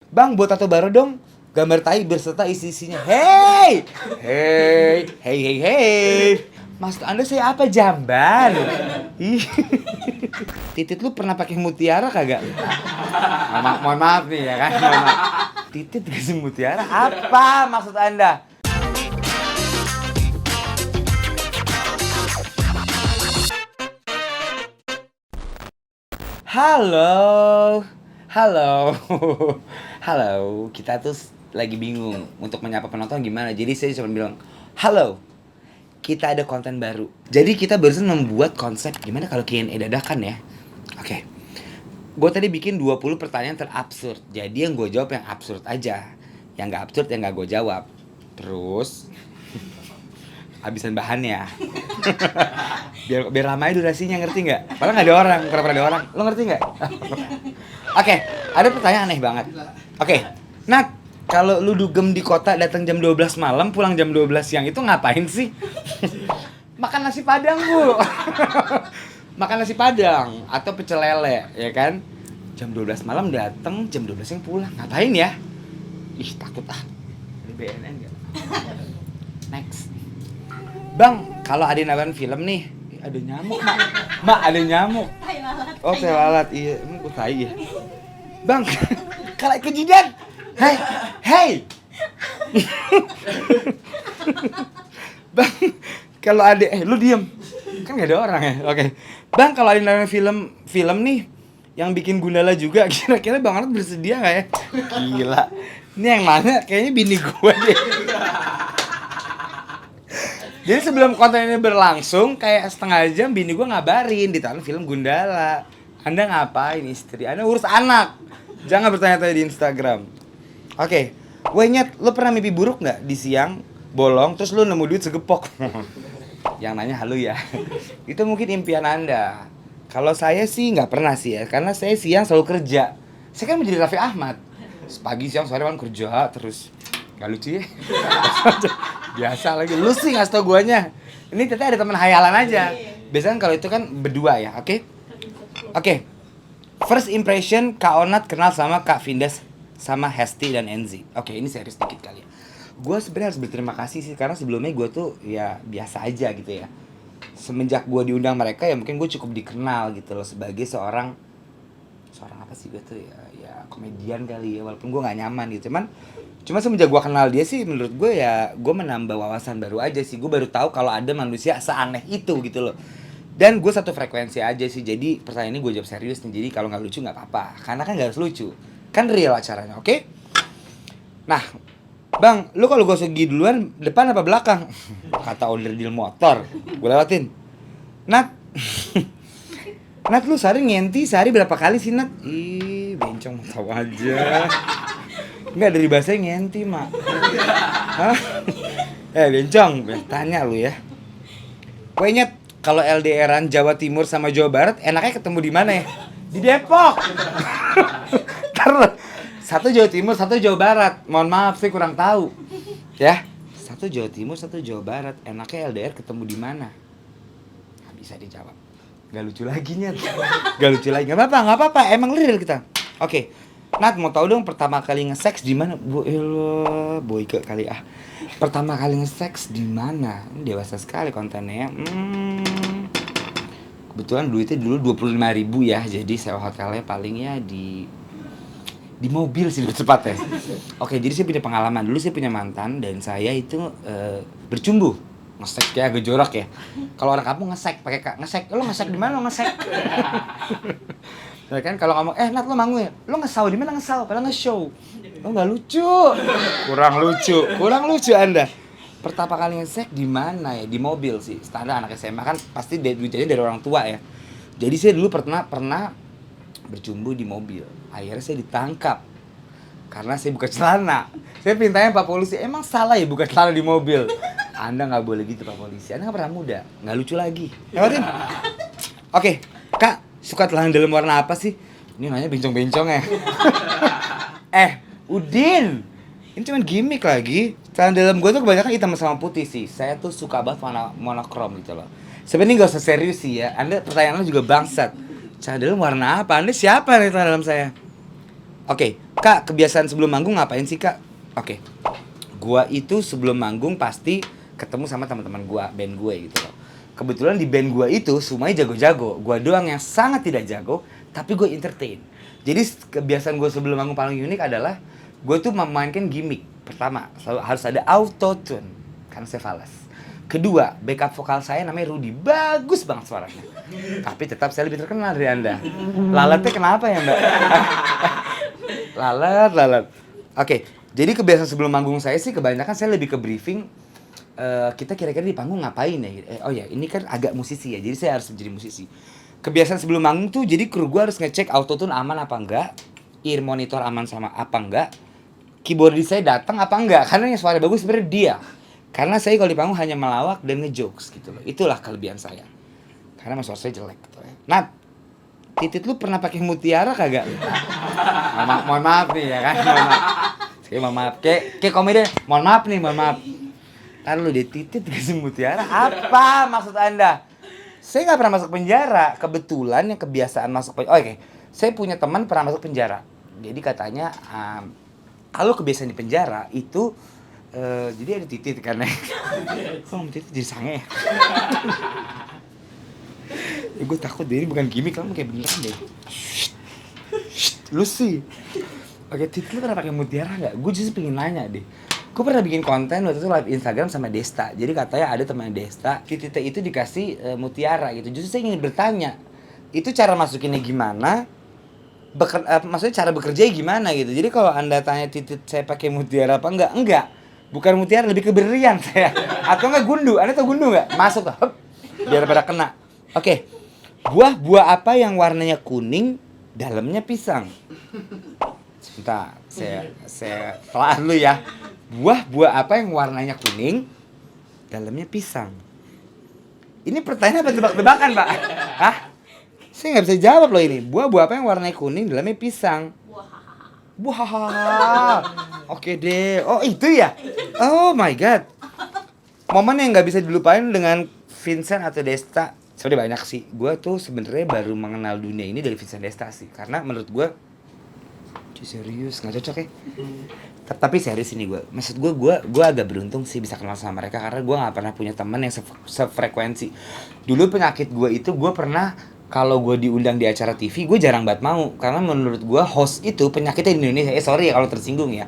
Bang, buat tato baru dong. Gambar tai berserta isi-isinya. Hey! Hey! Hey, hey, hey! Maksud Anda saya apa, jamban? Ih. Titit lu pernah pakai mutiara kagak? Mohon maaf nih ya kan. Mohon maaf. Titit dikasih mutiara apa maksud Anda? Halo. Halo. Halo. Kita tuh lagi bingung untuk menyapa penonton gimana. Jadi saya cuma bilang, "Halo. Kita ada konten baru." Jadi kita barusan membuat konsep gimana kalau Q&A dadakan ya. Oke. Gue tadi bikin 20 pertanyaan terabsurd. Jadi yang gue jawab yang absurd aja. Yang gak absurd yang gak gue jawab. Terus habisan bahannya. biar lama aja durasinya, ngerti nggak? Padahal nggak ada orang, pernah ada orang. Lo ngerti nggak? Oke, ada pertanyaan aneh banget. Oke, Nat, kalau lu dugem di kota datang jam 12 malam, pulang jam 12 siang itu ngapain sih? Makan nasi padang, Bu. Makan nasi padang atau pecel lele, ya kan? Jam 12 malam datang, jam 12 siang pulang. Ngapain ya? Ih, takut ah. Ini BNN nggak? Next. Bang, kalau ada nonton film nih, ada nyamuk, Mak, ada nyamuk. Oh, tai lalat, iya, emang gue tai ya. Bang, kalau kejidan, hey. Bang, kalau ada, lu diem, kan gak ada orang ya, oke. Bang, kalau ada nonton film nih, yang bikin Gundala juga, kira-kira Bang Arnold bersedia gak ya? Gila, ini yang mana? Kayaknya bini gue deh. Jadi sebelum konten ini berlangsung, kayak setengah jam bini gue ngabarin ditonton film Gundala. Anda ngapain istri? Anda urus anak. Jangan bertanya-tanya di Instagram. Oke, Nyet, lu pernah mimpi buruk nggak di siang bolong terus lu nemu duit segepok? Yang nanya halu ya. Itu mungkin impian Anda. Kalau saya sih nggak pernah sih ya, karena saya siang selalu kerja. Saya kan menjadi Raffi Ahmad. Pagi, siang, sore kan kerja terus. Gak lucu ya? Biasa lagi, lu sih ngasih tau guanya. Ini ternyata ada teman hayalan aja. Biasanya kalau itu kan berdua ya, oke? Oke. First impression Kak Onat kenal sama Kak Vindas sama Hesti dan Enzi. Oke, ini serius dikit kali ya. Gue sebenarnya harus berterima kasih sih, karena sebelumnya gue tuh ya biasa aja gitu ya. Semenjak gue diundang mereka ya mungkin gue cukup dikenal gitu loh sebagai seorang apa sih gue tuh ya komedian kali ya, walaupun gue nggak nyaman gitu. Cuma semenjak gue kenal dia sih, menurut gue ya gue menambah wawasan baru aja sih. Gue baru tahu kalau ada manusia seaneh itu gitu loh. Dan gue satu frekuensi aja sih. Jadi pertanyaan ini gue jawab serius nih. Jadi kalau nggak lucu nggak apa-apa, karena kan nggak harus lucu, kan real acaranya, oke? Nah, Bang, lu kalau gue segi duluan depan apa belakang? Kata owner deal motor, gue lewatin. Nat, Nat, lu sehari sehari berapa kali sih, Nat? Ih, bencong mau tahu aja. Enggak, dari bahasa ngenti, Mak. Hah? Bencong, tanya lu ya. Nyet, kalau LDRan Jawa Timur sama Jawa Barat enaknya ketemu di mana ya? Di Depok. Ntar, satu Jawa Timur, satu Jawa Barat. Mohon maaf, saya kurang tahu. Ya, satu Jawa Timur, satu Jawa Barat. Enaknya LDR ketemu di mana? Nggak bisa dijawab. Gak lucu lagi, Nyet. Gak lucu lagi. Gak apa-apa. Emang real kita. Oke. Nat, mau tahu dong pertama kali nge-seks di mana? Boyke kali ah. Pertama kali nge-seks di mana? Ini dewasa sekali kontennya. Kebetulan duitnya dulu 25.000 ya. Jadi sewa hotelnya paling ya di mobil sih lebih tepat ya. Oke, jadi saya punya pengalaman. Dulu saya punya mantan dan saya itu bercumbu. Nge-seks kayak agak jorok ya. Kalau orang kampung nge-seks pakai nge-seks. Lo nge-seks di mana lo nge-seks? Ya kan kalau ngomong Nat lo manggung ya, lo ngesau di mana ngesau, padahal nge-show. Lo nggak lucu, kurang lucu Anda. Pertama kali ngesek di mana ya? Di mobil sih. Standar anak SMA kan pasti duitnya dari orang tua ya. Jadi saya dulu pernah bercumbu di mobil. Akhirnya saya ditangkap karena saya buka celana. Saya pintanya Pak Polisi, emang salah ya buka celana di mobil? Anda nggak boleh gitu Pak Polisi. Anda nggak pernah muda, nggak lucu lagi. Lewatin. Oke, Kak. Suka celana dalam warna apa sih? Ini nanya bencong-bencong ya. Udin. Ini cuman gimmick lagi. Celana dalam gue tuh kebanyakan hitam sama putih sih. Saya tuh suka banget warna monokrom gitu loh. Sebenarnya gak usah serius sih ya. Anda pertanyaannya juga bangsat. Celana dalam warna apa? Anda siapa nih celana dalam saya? Oke, Kak, kebiasaan sebelum manggung ngapain sih, Kak? Oke. Gua itu sebelum manggung pasti ketemu sama teman-teman gua, band gue gitu loh. Kebetulan di band gua itu semuanya jago-jago. Gua doang yang sangat tidak jago, tapi gue entertain. Jadi kebiasaan gue sebelum manggung paling unik adalah gue tuh memainkan gimmick. Pertama, selalu harus ada auto tune karena saya falas. Kedua, backup vokal saya namanya Rudy, bagus banget suaranya. Tapi tetap saya lebih terkenal dari Anda. Lalatnya kenapa ya, Mbak? Lalat. Oke, jadi kebiasaan sebelum manggung saya sih kebanyakan saya lebih ke briefing. Kita kira-kira di panggung ngapain ya? Oh ya, ini kan agak musisi ya, jadi saya harus menjadi musisi. Kebiasaan sebelum manggung tuh, jadi kru gue harus ngecek autotune aman apa enggak, ear monitor aman sama apa enggak, keyboardis saya datang apa enggak, karena yang suara bagus sebenarnya dia. Karena saya kalau di panggung hanya melawak dan ngejokes gitu loh. Itulah kelebihan saya. Karena suara saya jelek gitu ya. Nah, titit lu pernah pakai mutiara kagak? Mohon maaf nih ya kan. Mohon maaf. Kayak komedi. Mohon maaf. Ntar lu di titit kasih mutiara. Apa maksud Anda? Saya nggak pernah masuk penjara. Kebetulan yang kebiasaan masuk penjara. Oke. Saya punya teman pernah masuk penjara. Jadi katanya kalau kebiasaan di penjara itu jadi ada titit kan. Kok titit jadi sange ya? Gue takut deh, ini bukan gimmick, kamu kayak beneran deh. Lu sih. Oke, titit lu pernah pakai mutiara nggak? Gue justru pengen nanya deh. Gue pernah bikin konten waktu itu live Instagram sama Desta. Jadi katanya ada teman Desta, titiknya itu dikasih mutiara gitu. Justru saya ingin bertanya, itu cara masukinnya gimana? Maksudnya cara bekerja gimana gitu. Jadi kalau Anda tanya titit saya pakai mutiara apa enggak. Bukan mutiara, lebih ke berlian saya. Atau enggak gundu. Anda tau gundu enggak? Masuk tuh. Hup, biar pada kena. Oke. Buah apa yang warnanya kuning, dalamnya pisang? Sebentar, saya telah dulu ya. Buah apa yang warnanya kuning, dalamnya pisang? Ini pertanyaan apa tebak-tebakan, Pak? Hah? Saya nggak bisa jawab loh ini. Buah apa yang warnanya kuning, dalamnya pisang? Buah. Oke deh. Oh itu ya? Oh my god. Momen yang nggak bisa dilupain dengan Vincent atau Desta. Sebenarnya banyak sih. Gue tuh sebenarnya baru mengenal dunia ini dari Vincent Desta sih. Karena menurut gue, serius nggak cocok ya. Tapi serius ini gue. Maksud gue agak beruntung sih bisa kenal sama mereka karena gue nggak pernah punya teman yang sefrekuensi. Dulu penyakit gue itu gue pernah kalau gue diundang di acara TV, gue jarang banget mau. Karena menurut gue host itu penyakitnya di Indonesia. Sorry ya kalau tersinggung ya.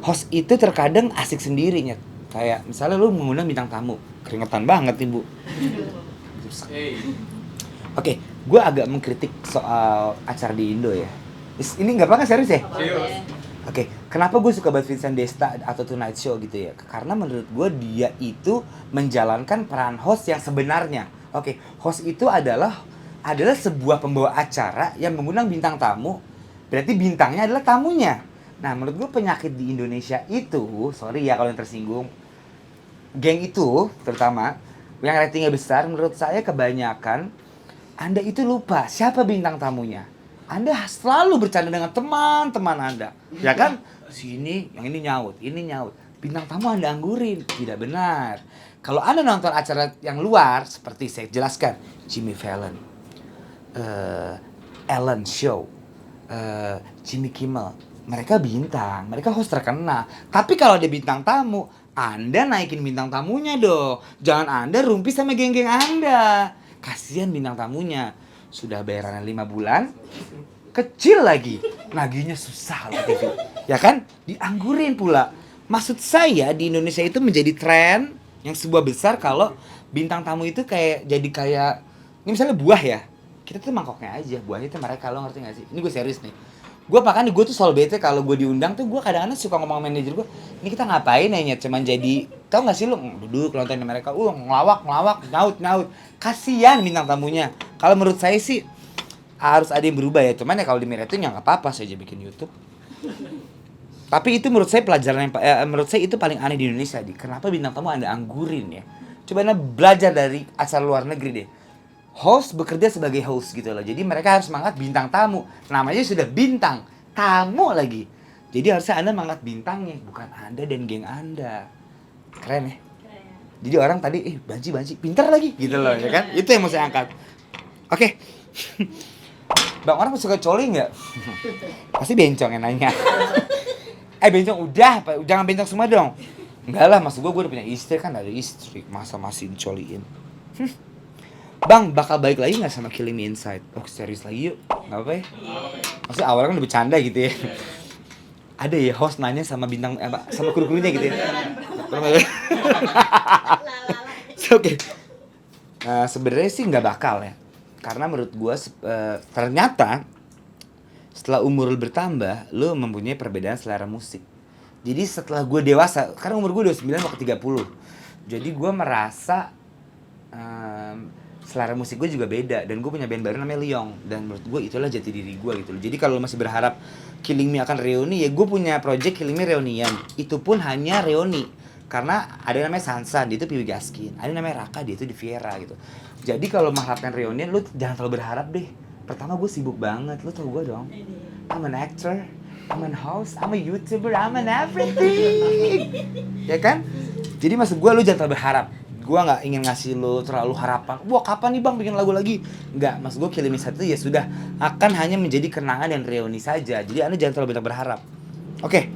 Host itu terkadang asik sendirinya. Kayak misalnya lu mengundang bintang tamu. Keringetan banget ibu. Oke, gue agak mengkritik soal acara di Indo ya. Ini nggak apa-apa serius ya? Oke, kenapa gue suka banget Vincent Desta atau Tonight Show gitu ya? Karena menurut gue dia itu menjalankan peran host yang sebenarnya. Oke, host itu adalah sebuah pembawa acara yang mengundang bintang tamu, berarti bintangnya adalah tamunya. Nah, menurut gue penyakit di Indonesia itu, sorry ya kalau yang tersinggung, geng itu terutama, yang ratingnya besar, menurut saya kebanyakan, Anda itu lupa siapa bintang tamunya. Anda selalu bercanda dengan teman-teman Anda, ya kan? Sini, yang ini nyaut. Bintang tamu Anda anggurin, tidak benar. Kalau Anda nonton acara yang luar, seperti saya jelaskan, Jimmy Fallon, Ellen Show, Jimmy Kimmel, mereka bintang, mereka host terkenal. Tapi kalau ada bintang tamu, Anda naikin bintang tamunya dong. Jangan Anda rumpis sama geng-geng Anda. Kasihan bintang tamunya. Sudah bayarannya 5 bulan, kecil lagi, nagihnya susah lah TV. Ya kan? Dianggurin pula. Maksud saya di Indonesia itu menjadi tren yang sebuah besar kalau bintang tamu itu jadi kayak ini misalnya buah ya. Kita tuh mangkoknya aja, buahnya itu mereka, lo ngerti gak sih? Ini gue serius nih. Gue tuh selalu bete kalau gue diundang tuh gue kadang-kadang suka ngomong sama manajer gue, ini kita ngapain ya Nyet? Cuman jadi, tau gak sih lo duduk nontonin mereka, ngelawak, nyaut. Kasian bintang tamunya. Kalau menurut saya sih harus ada yang berubah ya. Cuman ya kalau di Mira itu ya nggak apa-apa, saya aja bikin YouTube. Tapi itu menurut saya pelajaran yang menurut saya itu paling aneh di Indonesia. Kenapa bintang tamu Anda anggurin ya? Coba Anda belajar dari acara luar negeri deh. Host bekerja sebagai host gitu loh. Jadi mereka harus mengangkat bintang tamu. Namanya sudah bintang tamu lagi. Jadi harusnya Anda mengangkat bintangnya, bukan Anda dan geng Anda. Keren ya? Jadi orang tadi banci pintar lagi gitu loh ya kan? Itu yang mau saya angkat. Oke. Bang, orang suka coli nggak? Pasti bencong yang nanya. Bencong udah, jangan bencong semua dong. Enggak lah, maksud gue udah punya istri, kan ada istri, masa masih dicoliin. Bang, bakal balik lagi nggak sama Killing Me Inside? Oh, serius lagi yuk, nggak apa ya? Maksudnya awalnya kan udah bercanda gitu ya. Ada ya host nanya sama bintang sama kru-krunya gitu ya. Oke. Nah, sebenarnya sih nggak bakal ya. Karena menurut gue ternyata setelah umur lu bertambah, lu mempunyai perbedaan selera musik. Jadi setelah gue dewasa, karena umur gue 29 mau ke 30. Jadi gue merasa selera musik gue juga beda, dan gue punya band baru namanya Lyong, dan menurut gue itulah jati diri gue gitu loh. Jadi kalau masih berharap Killing Me akan reuni, ya gue punya project Killing Me reunian, itu pun hanya reuni karena ada namanya Sansa, dia itu Piwi Gaskin, ada namanya Raka, dia itu di Viera gitu. Jadi kalau mengharapkan reunian, lu jangan terlalu berharap deh. Pertama gue sibuk banget, lu tau gue dong, I'm an actor, I'm an host, I'm a YouTuber, I'm an everything. Ya kan? Jadi maksud gue, lu jangan terlalu berharap. Gue gak ingin ngasih lo terlalu harapan, wah kapan nih bang bikin lagu lagi. Enggak, maksud gue Killing Me Inside itu ya sudah akan hanya menjadi kenangan dan reuni saja. Jadi anda jangan terlalu banyak berharap. Oke,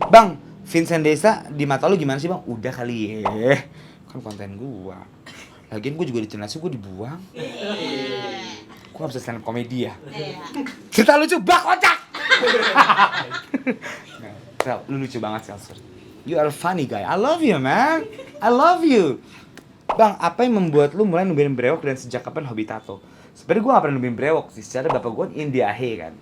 bang, Vincent Desa di mata lo gimana sih bang? Udah kali ya, kan konten gue. Lagian gue juga di Timnas gue dibuang. Gue gak bisa stand up komedi ya. Cerita lucu, bak kocak. Sel, lu lucu banget Sel. You are a funny guy, I love you man, I love you. Bang, apa yang membuat lu mulai nubiin brewok dan sejak kapan hobi tato? Sebenernya gue gak pernah nubiin brewok sih, secara bapak gue Indiahe kan.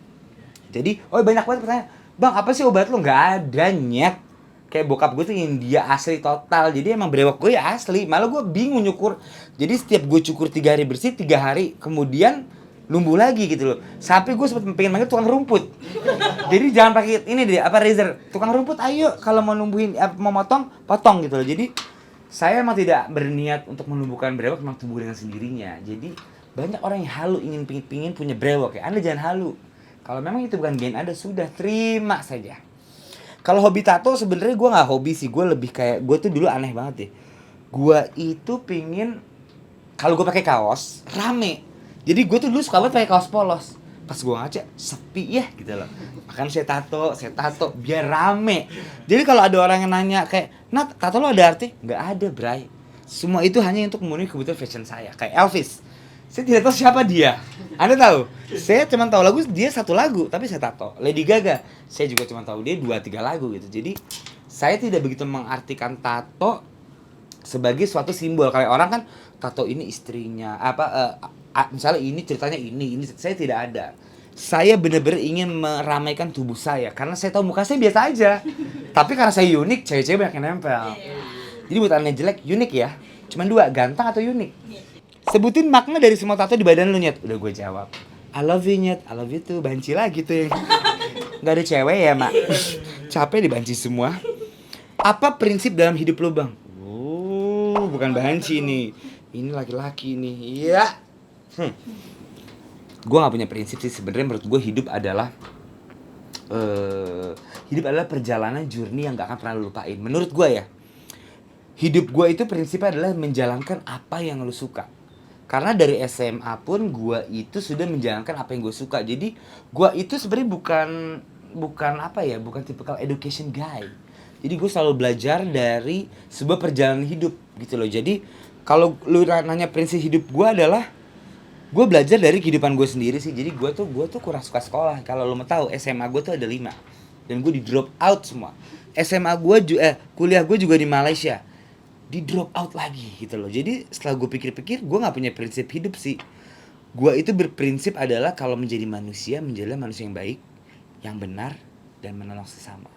Jadi, banyak banget pertanyaan, bang apa sih obat lu? Gak ada, nyet. Kayak bokap gue tuh India asli total, jadi emang brewok gue ya asli. Malah gue bingung nyukur. Jadi setiap gue cukur 3 hari bersih, 3 hari kemudian numbuh lagi gitu loh. Sampai gue sempet pengen manggil tukang rumput. Jadi jangan pakai ini deh, razor. Tukang rumput ayo kalau mau numbuhin, mau potong gitu loh. Jadi saya emang tidak berniat untuk menumbuhkan brewok, memang tumbuh dengan sendirinya. Jadi banyak orang yang halu ingin pingin punya brewok ya. Anda jangan halu. Kalau memang itu bukan gen Anda, sudah terima saja. Kalau hobi tato sebenarnya gue nggak hobi sih, gue lebih kayak gue tuh dulu aneh banget deh. Gue itu pingin kalau gue pakai kaos rame. Jadi gue tuh dulu suka banget pakai kaos polos. Pas gue ngaca sepi ya gitu loh. Makanya saya tato biar rame. Jadi kalau ada orang yang nanya kayak, "Nat, tato lo ada arti?" Nggak ada, bray. Semua itu hanya untuk memenuhi kebutuhan fashion saya. Kayak Elvis, saya tidak tahu siapa dia. Anda tahu? Saya cuma tahu lagu dia 1 lagu, tapi saya tato. Lady Gaga, saya juga cuma tahu dia 2-3 lagu gitu. Jadi saya tidak begitu mengartikan tato sebagai suatu simbol. Kayak orang kan tato ini istrinya misalnya ini ceritanya ini saya tidak ada. Saya benar-benar ingin meramaikan tubuh saya karena saya tahu muka saya biasa aja. Tapi karena saya unik, cewek-cewek banyak yang nempel. Jadi buat anda jelek, unik ya. Cuman 2, ganteng atau unik. Sebutin makna dari semua tato di badan lu, Nyet. Udah gue jawab. I love you, Nyet. I love you too. Banci lagi tuh yang gak ada cewek ya, Mak. Capek dibanci semua. Apa prinsip dalam hidup lu, Bang? Bukan banci nih. Ini laki-laki nih. Iya. Gue gak punya prinsip sih. Sebenarnya menurut gue hidup adalah perjalanan journey yang gak akan pernah lu lupain. Menurut gue ya, hidup gue itu prinsipnya adalah menjalankan apa yang lu suka. Karena dari SMA pun gue itu sudah menjalankan apa yang gue suka. Jadi gue itu sebenarnya bukan typical education guy. Jadi gue selalu belajar dari sebuah perjalanan hidup gitu loh. Jadi kalau lu nanya prinsip hidup gue adalah, gue belajar dari kehidupan gue sendiri sih. Jadi gue tuh kurang suka sekolah. Kalau lu mau tahu, SMA gue tuh ada 5 dan gue di drop out semua. SMA gue kuliah gue juga di Malaysia, di drop out lagi gitu loh. Jadi setelah gue pikir-pikir, gue nggak punya prinsip hidup sih. Gue itu berprinsip adalah kalau menjadi manusia, menjadi manusia yang baik, yang benar, dan menolong sesama.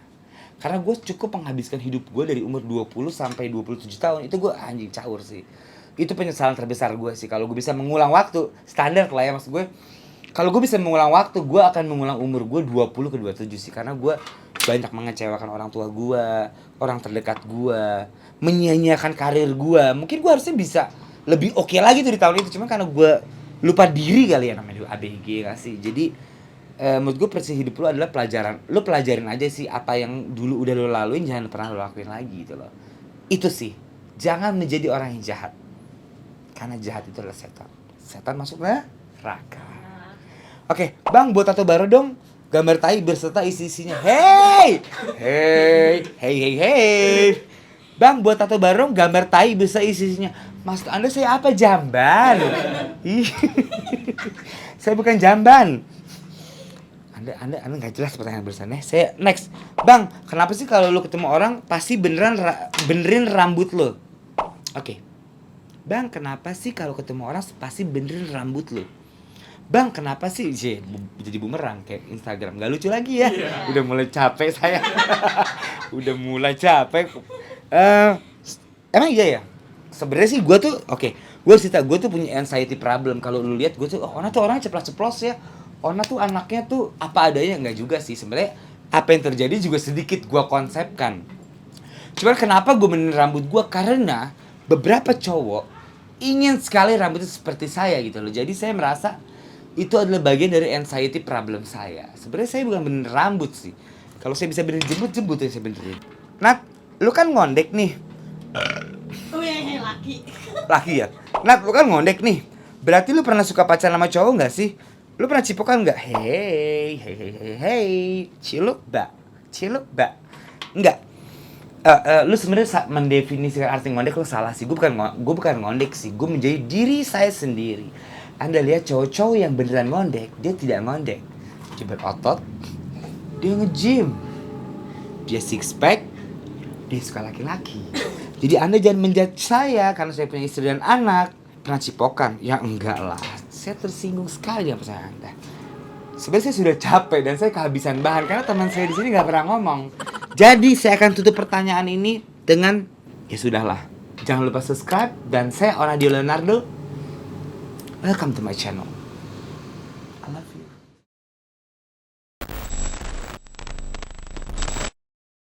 Karena gue cukup menghabiskan hidup gue dari umur 20 sampai 27 tahun. Itu gue anjing caur sih. Itu penyesalan terbesar gue sih. Kalau gue bisa mengulang waktu, standar lah ya maksud gue. Kalau gue bisa mengulang waktu, gue akan mengulang umur gue 20 ke 27 sih. Karena gue banyak mengecewakan orang tua gue, orang terdekat gue, menyia-nyiakan karir gue. Mungkin gue harusnya bisa lebih oke lagi tuh di tahun itu. Cuma karena gue lupa diri kali ya, namanya ABG gak sih. Jadi menurut gue prinsip hidup lu adalah pelajaran. Lu pelajarin aja sih apa yang dulu udah lu laluin, jangan pernah lu lakuin lagi gitu loh. Itu sih. Jangan menjadi orang yang jahat. Karena jahat itu adalah setan. Setan masuk neraka. Oke, Bang buat tato baru dong. Gambar tai berserta isi-isinya. Hey! Hey, hey, hey, hey. Bang buat tato baru dong, gambar tai berserta isi-isinya. Maksud Anda saya apa, jamban? Ih. Saya bukan jamban. Anda nggak jelas pertanyaan berusannya. Saya next. Bang, kenapa sih kalau lu ketemu orang pasti benerin rambut lo? Oke. Bang, kenapa sih kalau ketemu orang pasti benerin rambut lo? Bang, kenapa sih jadi bumerang kayak Instagram? Gak lucu lagi ya. Udah mulai capek saya. Udah mulai capek. Emang iya ya? Sebenarnya sih gue tuh gue cerita gue tuh punya anxiety problem. Kalau lu lihat gue tuh Ona tuh orangnya ceplas-ceplos ya. Ona tuh anaknya tuh apa adanya, enggak juga sih. Sebenarnya apa yang terjadi juga sedikit gue konsepkan. Cuman kenapa gue benerin rambut gue? Karena beberapa cowok ingin sekali rambutnya seperti saya gitu loh. Jadi saya merasa itu adalah bagian dari anxiety problem saya. Sebenarnya saya bukan bener rambut sih. Kalau saya bisa benerin jembut yang saya benerin. Nat, lu kan ngondek nih. Oh iya, laki. Laki ya? Nat, lu kan ngondek nih. Berarti lu pernah suka pacaran sama cowok gak sih? Lu pernah cipokan gak? Hey. Ciluk ba. Enggak. Lu sebenarnya mendefinisikan arti ngondek lu salah sih. Gue bukan ngondek sih. Gue menjadi diri saya sendiri. Anda lihat cowok-cowok yang beneran ngondek, dia tidak ngondek. Dia berotot, dia nge-gym, dia six pack, dia suka laki-laki. Jadi Anda jangan menjudge saya karena saya punya istri dan anak. Pernah cipokan? Ya enggak lah. Saya tersinggung sekali dengan pertanyaan Anda. Sebenarnya saya sudah capek dan saya kehabisan bahan karena teman saya di sini nggak pernah ngomong. Jadi saya akan tutup pertanyaan ini dengan ya sudahlah. Jangan lupa subscribe dan saya Onadio Leonardo. Welcome to my channel.